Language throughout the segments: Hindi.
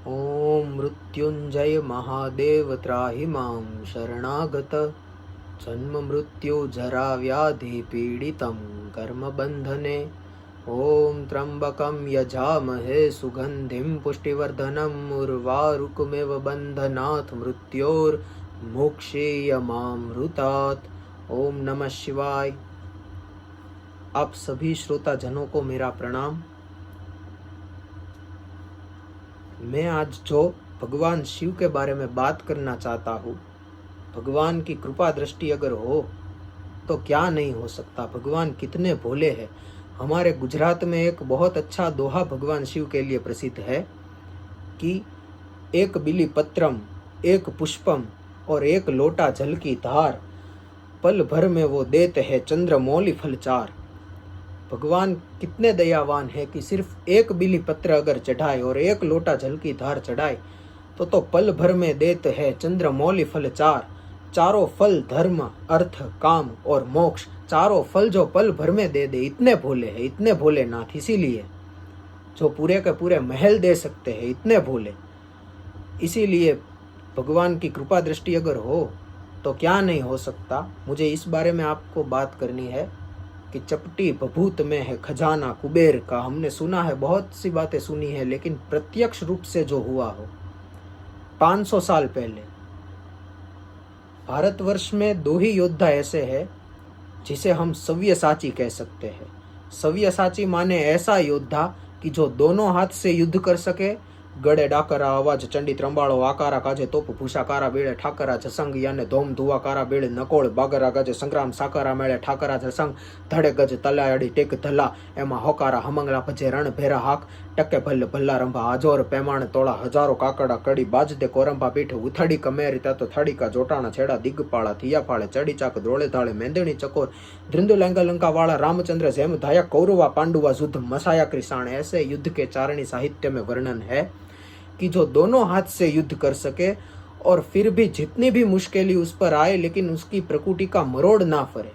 ओम मृत्युंजय महादेव त्राहि मां शरणागत जन्म मृत्यु जरा व्याधि पीडितं कर्म बंधने। ओम त्र्यंबकं यजामहे सुगंधिं पुष्टिवर्धनम् उर्वारुकमिव बंधनात् मृत्योर्मुक्षीयमामृतात्। ओम नमः शिवाय। आप सभी श्रोता जनों को मेरा प्रणाम। मैं आज जो भगवान शिव के बारे में बात करना चाहता हूँ, भगवान की कृपा दृष्टि अगर हो तो क्या नहीं हो सकता। भगवान कितने भोले हैं। हमारे गुजरात में एक बहुत अच्छा दोहा भगवान शिव के लिए प्रसिद्ध है कि एक बिली पत्रम, एक पुष्पम और एक लोटा जल की धार, पल भर में वो देते हैं चंद्रमौली फल चार। भगवान कितने दयावान है कि सिर्फ एक बिली पत्र अगर चढ़ाए और एक लोटा जल की धार चढ़ाए तो पल भर में देते हैं चंद्रमौली फल चार। चारों फल धर्म अर्थ काम और मोक्ष, चारों फल जो पल भर में दे दे। इतने भोले हैं, इतने भोलेनाथ। इसीलिए जो पूरे के पूरे महल दे सकते हैं, इतने भोले। इसीलिए भगवान की कृपा दृष्टि अगर हो तो क्या नहीं हो सकता। मुझे इस बारे में आपको बात करनी है कि चपटी भभूत में है खजाना कुबेर का। हमने सुना है, बहुत सी बातें सुनी है, लेकिन प्रत्यक्ष रूप से जो हुआ हो 500 साल पहले भारतवर्ष में दो ही योद्धा ऐसे हैं जिसे हम सव्यसाची कह सकते हैं। सव्यसाची माने ऐसा योद्धा कि जो दोनों हाथ से युद्ध कर सके। गड़े डाकरा आवाज चंडी त्ರಂಬಾಳೋ आकारा काजे तोप भूषा कारा बेड़े ठाकरा जसंग याने धोम धुआ कारा बेड़े नकोड़ बागरा गजे संग्राम साकारा मेळे ठाकरा जसंग धड़े गज तलाड़ी टेक धला एमा होकारा हमंगला भजे रण भेरा हाक टके भल भल्ला रंभा आजोर पैमाण तोड़ा हजारों काकड़ा कड़ी बाज दे कोरंभा पीठ उथड़ी कमेरी तो थड़ी का जोटाणा छेड़ा दिग्गपाड़ा थिया फाड़े चढ़ी चाक द्रोड़े धाड़े मेंदणी चकोर धृंदु लंका लंका वाला रामचंद्र जैम धाया कौरवा पांडुवा युद्ध मसाया कृषाण। ऐसे युद्ध के चारणी साहित्य में वर्णन है कि जो दोनों हाथ से युद्ध कर सके और फिर भी जितनी भी मुश्किलें उस पर आए लेकिन उसकी प्रकृति का मरोड़ ना फरे,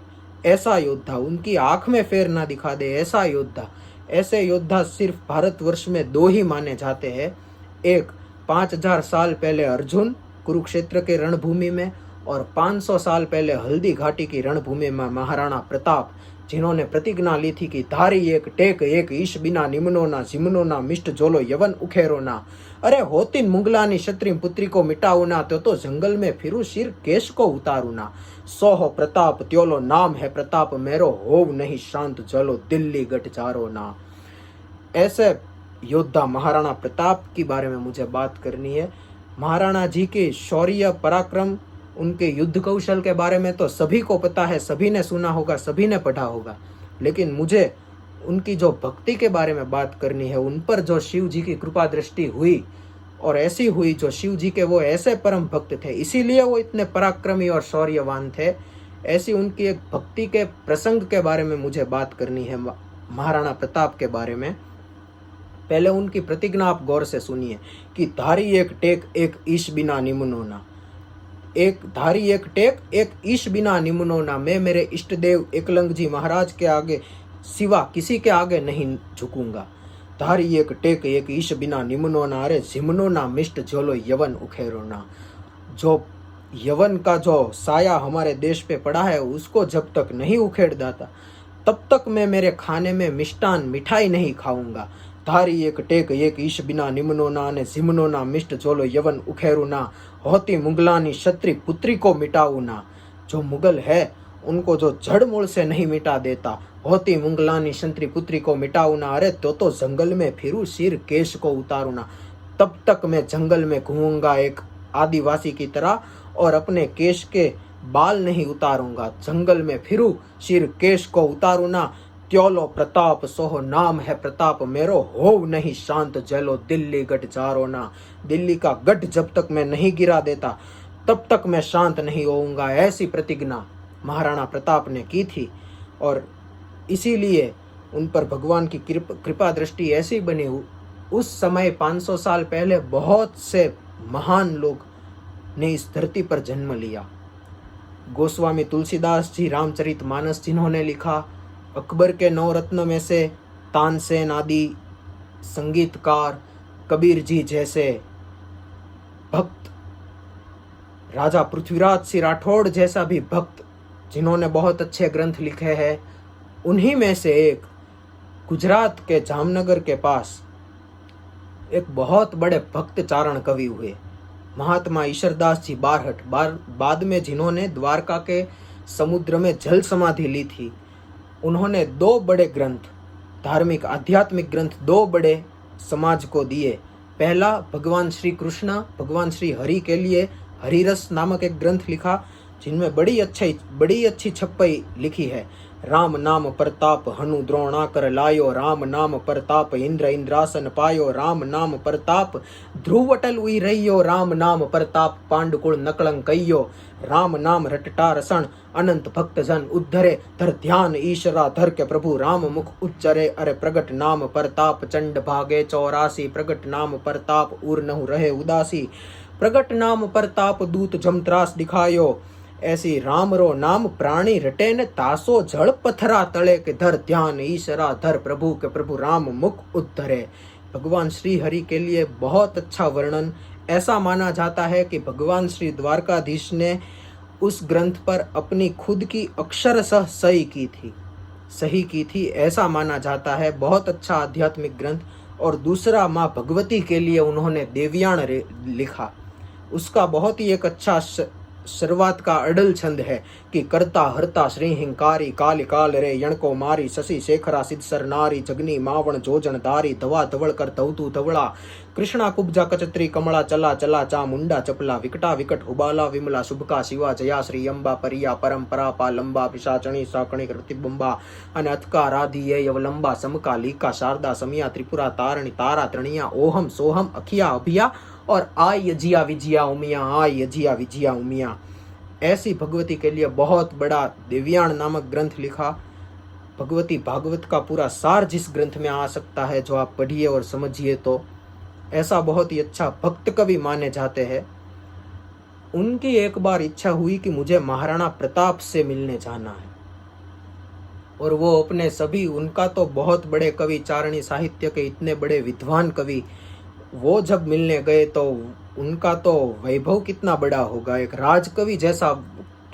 ऐसा योद्धा, उनकी आंख में फेर ना दिखा दे, ऐसा योद्धा। ऐसे योद्धा सिर्फ भारतवर्ष में दो ही माने जाते हैं। एक 5000 साल पहले अर्जुन कुरुक्षेत्र के रणभूमि में, और 500 साल पहले हल्दी घाटी की रणभूमि में महाराणा प्रताप, जिन्होंने प्रतिज्ञा ली थी कि धारी एक टेक एक ईश बिना निमनो ना जिमनो ना मिष्ट जोलो यवन उखेरो ना। अरे होतिन मुंगलानी क्षत्रिय पुत्री को मिटाऊ ना, तो जंगल में फिरू सिर केश को उतारू ना। सोहो प्रताप त्योलो नाम है प्रताप मेरो, होव नहीं शांत चलो दिल्ली गट जारो ना। ऐसे योद्धा महाराणा प्रताप के बारे में मुझे बात करनी है। महाराणा जी के शौर्य पराक्रम, उनके युद्ध कौशल के बारे में तो सभी को पता है, सभी ने सुना होगा, सभी ने पढ़ा होगा, लेकिन मुझे उनकी जो भक्ति के बारे में बात करनी है, उन पर जो शिव जी की कृपा दृष्टि हुई और ऐसी हुई जो शिव जी के वो ऐसे परम भक्त थे, इसीलिए वो इतने पराक्रमी और शौर्यवान थे। ऐसी उनकी एक भक्ति के प्रसंग के बारे में मुझे बात करनी है, महाराणा प्रताप के बारे में। पहले उनकी प्रतिज्ञा आप गौर से सुनिए कि धारी एक टेक एक ईश बिना निमनो ना। एक धारी एक टेक एक ईश बिना निमनो ना। मैं मेरे इष्ट देव एकलंग जी महाराज के आगे सिवा किसी के आगे नहीं झुकूंगा। धारी एक टेक एक ईश बिना निमनो ना, अरे जिमनो ना मिष्ट झोलो यवन उखेरो ना। जो यवन का जो साया हमारे देश पे पड़ा है, उसको जब तक नहीं उखेड़ देता तब तक मैं मेरे खाने में मिष्टान मिठाई नहीं खाऊंगा। धारी एक टेक एक ईश बिना निमनो ना, ने जिमनो ना मिष्ट झोलो यवन उखेरू ना। होती मुगलानी क्षत्रि पुत्री को मिटाऊ ना। जो मुगल है उनको जो जड़ मूल से नहीं मिटा देता, होती मुगलानी क्षत्रि पुत्री को मिटाऊ ना। अरे तो जंगल में फिरू सिर केश को उतारू ना। तब तक मैं जंगल में घूमूंगा एक आदिवासी की तरह और अपने केश के बाल नहीं उतारूंगा। जंगल में फिरू सिर केश को उतारू ना। त्योलो प्रताप सोहो नाम है प्रताप मेरो, होव नहीं शांत जलो दिल्ली गट जारो ना। दिल्ली का गढ़ जब तक मैं नहीं गिरा देता तब तक मैं शांत नहीं होऊंगा। ऐसी प्रतिज्ञा महाराणा प्रताप ने की थी और इसीलिए उन पर भगवान की कृपा दृष्टि ऐसी बनी। उस समय 500 साल पहले बहुत से महान लोग ने इस धरती पर जन्म लिया। गोस्वामी तुलसीदास जी रामचरितमानस जिन्होंने लिखा, अकबर के 9 रत्न में से तानसेन आदि संगीतकार, कबीर जी जैसे भक्त राजा पृथ्वीराज सिंह राठौड़ जैसा भी भक्त जिन्होंने बहुत अच्छे ग्रंथ लिखे हैं, उन्हीं में से एक गुजरात के जामनगर के पास एक बहुत बड़े भक्त चारण कवि हुए, महात्मा ईश्वरदास जी बारहट। बाद में जिन्होंने द्वारका के समुद्र में जल समाधि ली थी, उन्होंने दो बड़े ग्रंथ, धार्मिक आध्यात्मिक ग्रंथ दो बड़े समाज को दिए। पहला भगवान श्री कृष्ण, भगवान श्री हरि के लिए हरिरस नामक एक ग्रंथ लिखा, जिनमें बड़ी अच्छी छप्पई लिखी है। राम नाम प्रताप हनु द्रोणा कर लायो, राम नाम प्रताप इंद्र इंद्रासन पायो, राम नाम प्रताप ध्रुवटल उई रहियो, राम नाम प्रताप पांडुकुल नकलंक कहियो, राम नाम रटटा रसण अनंत भक्त जन उद्धरे, धर ध्यान ईश्वरा धर के प्रभु राम मुख उच्चरे, अरे प्रगट नाम प्रताप चंड भागे 84, प्रगट नाम प्रताप उर नहु रहे उदासी, प्रगट नाम प्रताप दूत जमत्रास दिखायो, ऐसी राम रो नाम प्राणी रटे ने तासो जड़ पथरा तले के, धर ध्यान ईश्वरा धर प्रभु के प्रभु राम मुख उद्धरे। भगवान श्री हरि के लिए बहुत अच्छा वर्णन। ऐसा माना जाता है कि भगवान श्री द्वारकाधीश ने उस ग्रंथ पर अपनी खुद की अक्षरशः सही की थी, ऐसा माना जाता है। बहुत अच्छा आध्यात्मिक ग्रंथ। और दूसरा माँ भगवती के लिए उन्होंने देवयान लिखा, उसका बहुत ही एक अच्छा शुरुआत का अडल छंद है कि करता हरता श्री हिंकारी काल काल रे, यणको मारी शशि शेखरा सिद्धसर नारी, जगनी मावण जोजन दारी, धवा धवल कर धवतु धवड़ा, कृष्णा कुब्जा कचत्री कमला चला चला चा मुंडा चपला, विकटा विकट हुबाला विमला शुभका शिवा जया श्री अंबा परिया परंपरा पा लंबा, पिशाचणी साकणी प्रतिबंबा अने अथका राधी यवलंबा, समका लीका शारदा समिया त्रिपुरा तारणी तारा त्रणिया, ओहम सोहम अखिया अभिया और आय यजिया विजिया उमिया, आय यजिया विजिया उमिया। ऐसी भगवती के लिए बहुत बड़ा देवयान नामक ग्रंथ लिखा। भगवती भागवत का पूरा सार जिस ग्रंथ में आ सकता है, जो आप पढ़िए और समझिए, तो ऐसा बहुत ही अच्छा भक्त कवि माने जाते हैं। उनकी एक बार इच्छा हुई कि मुझे महाराणा प्रताप से मिलने जाना है, और वो अपने सभी, उनका तो बहुत बड़े कवि, चारणी साहित्य के इतने बड़े विद्वान कवि, वो जब मिलने गए तो उनका तो वैभव कितना बड़ा होगा। एक राजकवि जैसा,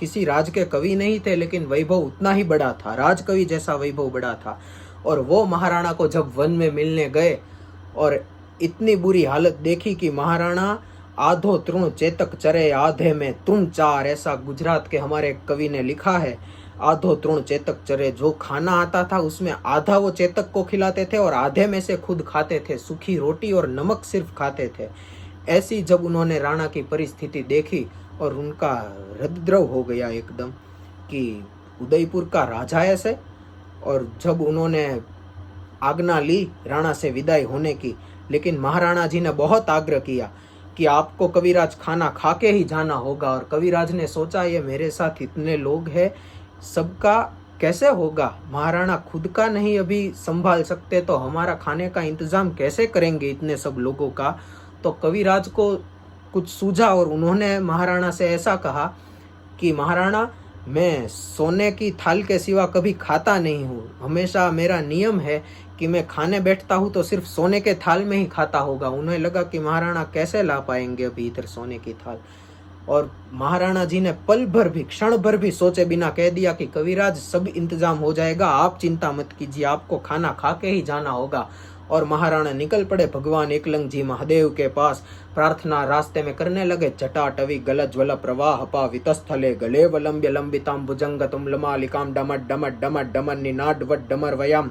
किसी राज के कवि नहीं थे लेकिन वैभव उतना ही बड़ा था, राजकवि जैसा वैभव बड़ा था। और वो महाराणा को जब वन में मिलने गए और इतनी बुरी हालत देखी कि महाराणा आधो तृण चेतक चरे आधे में तृण चार, ऐसा गुजरात के हमारे कवि ने लिखा है। आधो तृण चेतक चरे, जो खाना आता था उसमें आधा वो चेतक को खिलाते थे और आधे में से खुद खाते थे, सूखी रोटी और नमक सिर्फ खाते थे। ऐसी जब उन्होंने राणा की परिस्थिति देखी और उनका हृदयद्रव हो गया एकदम कि उदयपुर का राजा ऐसे। और जब उन्होंने आज्ञा ली राणा से विदाई होने की, लेकिन महाराणा जी ने बहुत आग्रह किया कि आपको कविराज खाना खा के ही जाना होगा। और कविराज ने सोचा ये मेरे साथ इतने लोग हैं, सबका कैसे होगा, महाराणा खुद का नहीं अभी संभाल सकते तो हमारा खाने का इंतजाम कैसे करेंगे इतने सब लोगों का। तो कविराज को कुछ सूझा और उन्होंने महाराणा से ऐसा कहा कि महाराणा, मैं सोने की थाल के सिवा कभी खाता नहीं हूँ, हमेशा मेरा नियम है कि मैं खाने बैठता हूँ तो सिर्फ सोने के थाल में ही खाता होगा। उन्हें लगा कि महाराणा कैसे ला पाएंगे अभी इधर सोने की थाल। और महाराणा जी ने पल भर भी, क्षण भर भी सोचे बिना कह दिया कि कविराज सब इंतजाम हो जाएगा, आप चिंता मत कीजिए, आपको खाना खा के ही जाना होगा। और महाराणा निकल पड़े भगवान एकलंग जी महादेव के पास। प्रार्थना रास्ते में करने लगे। जटाटवी गल ज्वल प्रवाह पा वितस्थले गले वलंब्य लंबिताम भुजंग तुम लमालिकाम डमट डमट डमट डमन निनाड वट डमर वयम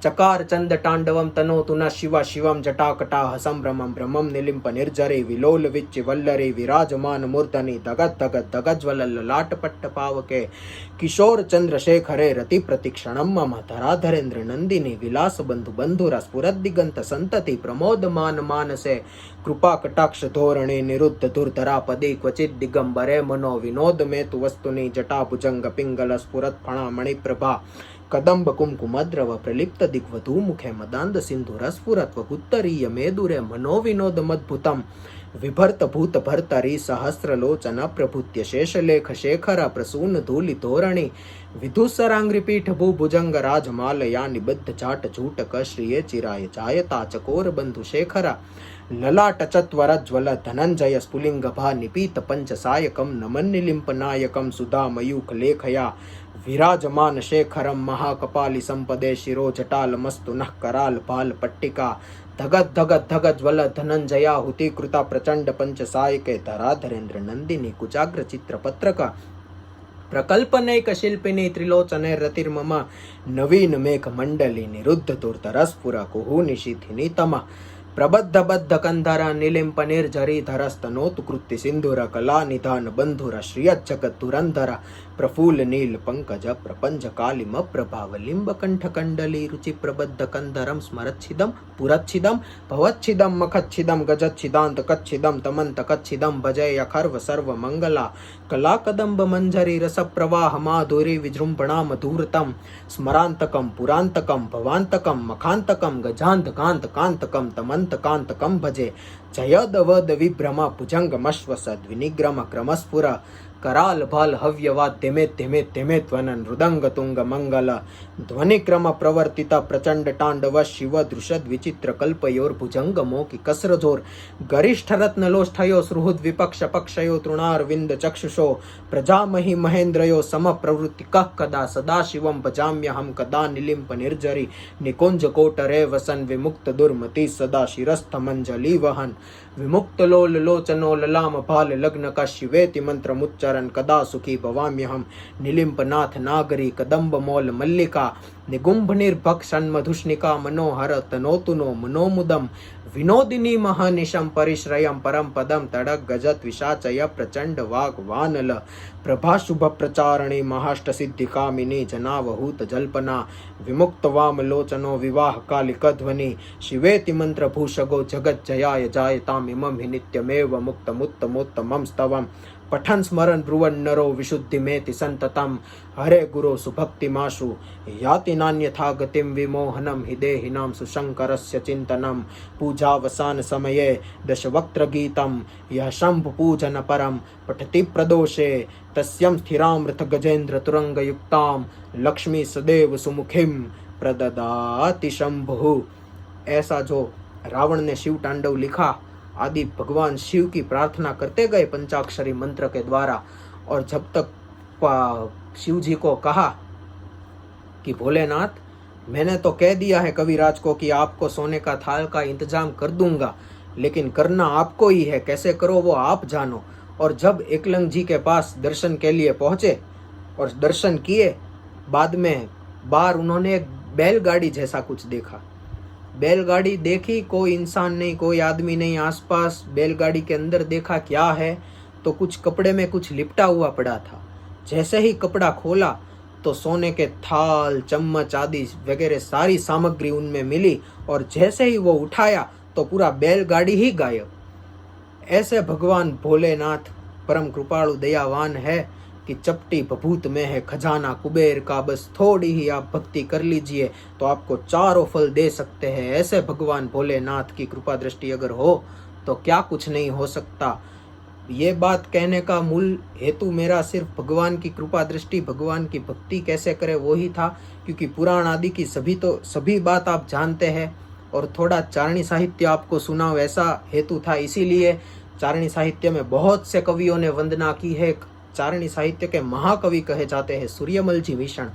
चकार चंद तांडवम तनो तुना शिवा शिवम जटाकटा संभ्रमम भ्रमम निलिंप निर्जरे विलोल विच वल्लरे विराजमान मूर्धनि दगत दगत दगज्वल ललाट पट्ट पावके किशोर चंद्रशेखरे रति प्रतिक्षणम मम धराधरेन्द्र नंदिनी विलास बंधु बंधुरा स्फुरद दिगंत संतति प्रमोदमान मानसे कृपा कटाक्ष धोरणे निरुद्ध दुर्धरा पदे क्वचित दिगंबरे मनो विनोद में तु वस्तुनि जटा भुजंग पिंगल स्फुरत फणा मणिप्रभा कदम्ब कुमकुमद्रव प्रलिप्त दिग्वधू मुखे मदांद सिंधु रस्फुरत्व उत्तरीय मेदुरे मनोविनोद मद्भुतम विभर्त भूत भर्तरी सहस्रलोचन प्रभुत्य शेषलेख शेखर प्रसून धूलि धोरणी विधुसरांग्रिपीठ भूभुजंग राजमालया निबद्ध जाट झूटक श्रिये चिराय जायता चकोर बंधु शेखर ललाटचत्वरज्वल धनञ्जय स्फुलिङ्गभा निपीत पञ्चसायकं नमन्निलिम्पनायकं सुधामयूखलेखया विराजमान शेखरं महाकपालि संपदे शिरो जटालमस्तु नः कराल भाल पट्टिका धगत धगत धगत ज्वल धनंजया हुतिकृता प्रचंड पंचसायके धराधरेन्द्र नंदिनी कुचाग्र चित्र पत्रक प्रकल्पनैक शिल्पिनी त्रिलोचने रतिर्मम नवीन मेघ मंडली निरुद्ध दुर्धरस्फुर कुहूनि शिथिनी तम प्रबद्ध बद्ध कंधर निलिंप निर्झरी धरस्तनोतु कृत्ति सिंधुर कला निधान बंधुर श्रियत जगत धुरंधर प्रफुल्ल नील पंकज प्रपंच कालिम प्रभाव लिंब कंठ कंडली रुचि प्रबद्ध कंधरम स्मरच्छिदम पुरच्छिदम भवच्छिदम मखच्छिदम गजच्छिदांत कच्छिदम तमंत कच्छिदम भजय अखर्व सर्व मंगला कला कदंब मंजरी रस प्रवाह माधुरी विजृंभणा मधुरतम स्मरांतकम पुरांतकम भवांतकम मखांतकम गजांत कांत कांतकम तमंत कांतकम भजे जयदवद विभ्रम भुजंगमश्वसद विनिग्रम क्रमस्फुर कराल भाल हव्यवाद धिमे ध्वनन मृदंग तुंग मंगल ध्वनिक्रम प्रवर्तित प्रचंड तांडव शिव दृशद विचित्र कल्पयोर भुजंग मोकी कसरजोर गरिष्ठ रत्न लोष्ठयो सुहृद विपक्ष पक्षयो तृणारविंद चक्षुषो प्रजामहि महेन्द्रयो सम प्रवृत्ति कः कदा सदा शिवं भजाम्यहं कदा निलिंप निर्जरी निकुंज कोटरे वसन विमुक्त दुर्मति सदा शिरस्थ मंजलि वहन विमुक्त लोल लोचनो ललाम भाल लग्न का शिवेति मंत्र मुच्चरण कदा सुखी भवाम्यहम निलिंपनाथ नागरी कदम्ब मोल मल्लिका निगुंभ निर्भक मधुष्णिका मनोहर तनोतुनो मनोमुदम विनोदिनी महनिशम परिश्रयम परम पदम तड़क गजत विशाचय प्रचंड वाग वानल प्रभा शुभ प्रचारणी महाष्ट सिद्धि कामिनी जनावहूत जल्पना विमुक्त वाम लोचनो विवाह कालिक ध्वनि शिवेति मंत्र भूषगो जगत जयाय जायताम इमं हि नित्यमेव मुक्तमुत्तमोत्तमं स्तवम् पठन स्मरण ब्रुवन नरो विशुद्धि मेति संततम हरे गुरो सुभक्तिमाशु याति नान्यथा गतिम विमोहनम हिदेहिनां सुशंकरस्य चिंतनम पूजावसान समये दशवक्त्र गीतम यह शंभु पूजन परम पठति प्रदोषे तस्यं स्थिरामृत गजेन्द्र तुरंग युक्ताम लक्ष्मी सदैव सुमुखिम प्रददाति शंभु। ऐसा जो रावण ने शिव तांडव लिखा, आदि भगवान शिव की प्रार्थना करते गए पंचाक्षरी मंत्र के द्वारा, और जब तक शिव जी को कहा कि भोलेनाथ मैंने तो कह दिया है कविराज को कि आपको सोने का थाल का इंतजाम कर दूंगा, लेकिन करना आपको ही है, कैसे करो वो आप जानो। और जब एकलंग जी के पास दर्शन के लिए पहुंचे और दर्शन किए, बाद में बाहर उन्होंने एक बैलगाड़ी जैसा कुछ देखा। बैलगाड़ी देखी, कोई इंसान नहीं, कोई आदमी नहीं आसपास। बैलगाड़ी के अंदर देखा क्या है, तो कुछ कपड़े में कुछ लिपटा हुआ पड़ा था। जैसे ही कपड़ा खोला तो सोने के थाल चम्मच आदि वगैरह सारी सामग्री उनमें मिली, और जैसे ही वो उठाया तो पूरा बैलगाड़ी ही गायब। ऐसे भगवान भोलेनाथ परम कृपालु दयावान है कि चपटी भभूत में है खजाना कुबेर का, बस थोड़ी ही आप भक्ति कर लीजिए तो आपको चारों फल दे सकते हैं। ऐसे भगवान भोलेनाथ की कृपा दृष्टि अगर हो तो क्या कुछ नहीं हो सकता। ये बात कहने का मूल हेतु मेरा सिर्फ भगवान की कृपा दृष्टि, भगवान की भक्ति कैसे करें वही था, क्योंकि पुराण आदि की सभी बात आप जानते हैं, और थोड़ा चारणी साहित्य आपको सुनाओ ऐसा हेतु था। इसीलिए चारणी साहित्य में बहुत से कवियों ने वंदना की है। चारणी साहित्य के महाकवि कहे जाते हैं सूर्यमल जी भीषण।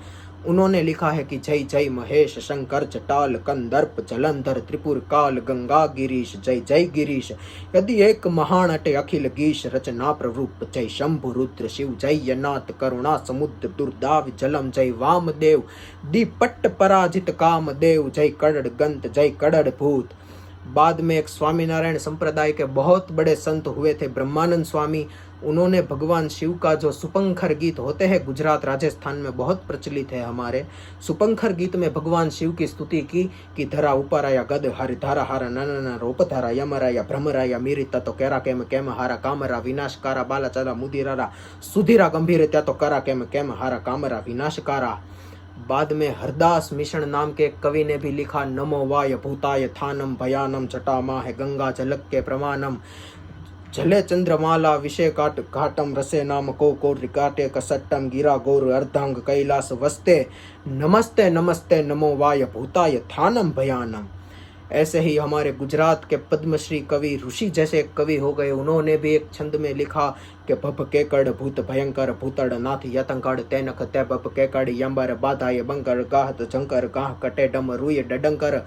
उन्होंने लिखा है कि जय जय महेश शंकर चटाल कंदर्प जलंधर त्रिपुर काल गंगा गिरीश, जय जय गिरीश यदि एक महान अटे अखिल गीश रचना प्ररूप, जय शंभु रुद्र शिव जय यनाथ करुणा समुद्र दुर्दाव जलम, जय वामदेव दीपट्ट पराजित कामदेव, जय कड़ड़ गंत जय कड़ड़ भूत। बाद में एक स्वामीनारायण संप्रदाय के बहुत बड़े संत हुए थे ब्रह्मानंद स्वामी। उन्होंने भगवान शिव का जो सुपंखर गीत होते हैं, गुजरात राजस्थान में बहुत प्रचलित है हमारे, सुपंखर गीत में भगवान शिव की स्तुति की कि धरा उपाराया गद हरि धारा हारा नन रोप धारा यमराया भ्रमराया मीरिता तो कैरा केम केम हारा कामरा विनाशकारा बाला चला मुदिरारा सुधीरा गंभीर त्या तो करा केम केम हारा कामरा विनाशकारा। बाद में हरदास मिश्रण नाम के कवि ने भी लिखा, नमो वाय भूताय थानम भयानम जटामा है गंगा झलक के प्रमाणम, जले चंद्रमाला विषय काट घाटम रसे नाम को रिकाटे कसट्टम गिरा गौर अर्धांग कैलास वस्ते, नमस्ते नमस्ते नमो वाय भूताय थानम भयानम। ऐसे ही हमारे गुजरात के पद्मश्री कवि ऋषि जैसे कवि हो गए, उन्होंने भी एक छंद में लिखा कि भभ केकड़ भूत भयंकर भूतड़ नाथ यतंकड़ तेनक ते भभ केकड़ यंबर बाधाय बंकर गाहत झंकर गाह कटे डम रुय डडंकर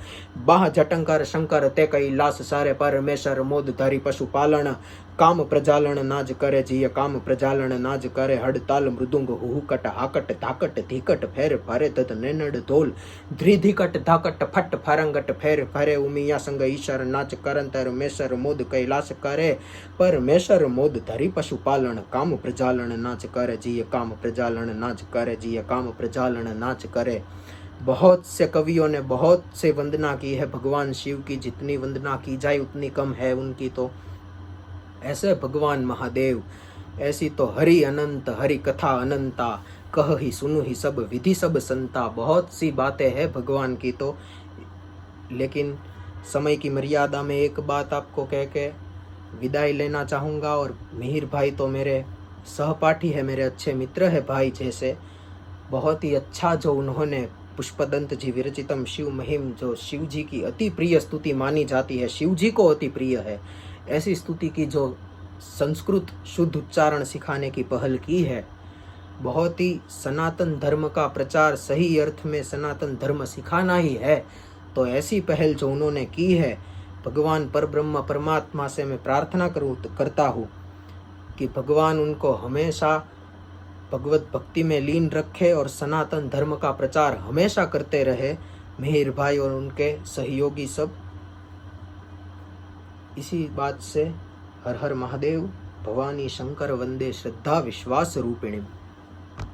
बाह जटंकर शंकर ते कैलास सारे परमेश्वर मोद धरी पशुपालन काम प्रजालन नाज करे जिय काम प्रजालन नाज करे हड़ताल मृदुंग हुकट हाकट धाकट धीकट फेर भरे तद नेनड धोल धृधिकट धाकट फट फरंगट फेर भरे उमिया संग ईश्वर नाच करंतर मेसर मोद कैलास करे परमेश्वर मोद धरी पशुपालन काम प्रजालन नाच करे जिय काम प्रजालन नाच करे जिय काम प्रजालन नाच करे। बहुत से कवियों ने बहुत से वंदना की है भगवान शिव की, जितनी वंदना की जाए उतनी कम है उनकी। तो ऐसे भगवान महादेव, ऐसी तो हरि अनंत हरि कथा अनंता, कह ही सुनु ही सब विधि सब संता। बहुत सी बातें हैं भगवान की तो, लेकिन समय की मर्यादा में एक बात आपको कह के विदाई लेना चाहूँगा। और मिहिर भाई तो मेरे सहपाठी है, मेरे अच्छे मित्र है भाई जैसे। बहुत ही अच्छा जो उन्होंने पुष्पदंत जी विरचितम शिव महिम, जो शिव जी की अति प्रिय स्तुति मानी जाती है, शिव जी को अति प्रिय है, ऐसी स्तुति की जो संस्कृत शुद्ध उच्चारण सिखाने की पहल की है। बहुत ही सनातन धर्म का प्रचार, सही अर्थ में सनातन धर्म सिखाना ही है। तो ऐसी पहल जो उन्होंने की है, भगवान परब्रह्म परमात्मा से मैं प्रार्थना करता हूँ कि भगवान उनको हमेशा भगवत भक्ति में लीन रखे और सनातन धर्म का प्रचार हमेशा करते रहे। मिहिर भाई और उनके सहयोगी सब। इसी बात से हर हर महादेव, भवानी शंकर वंदे श्रद्धा विश्वास रूपिणी।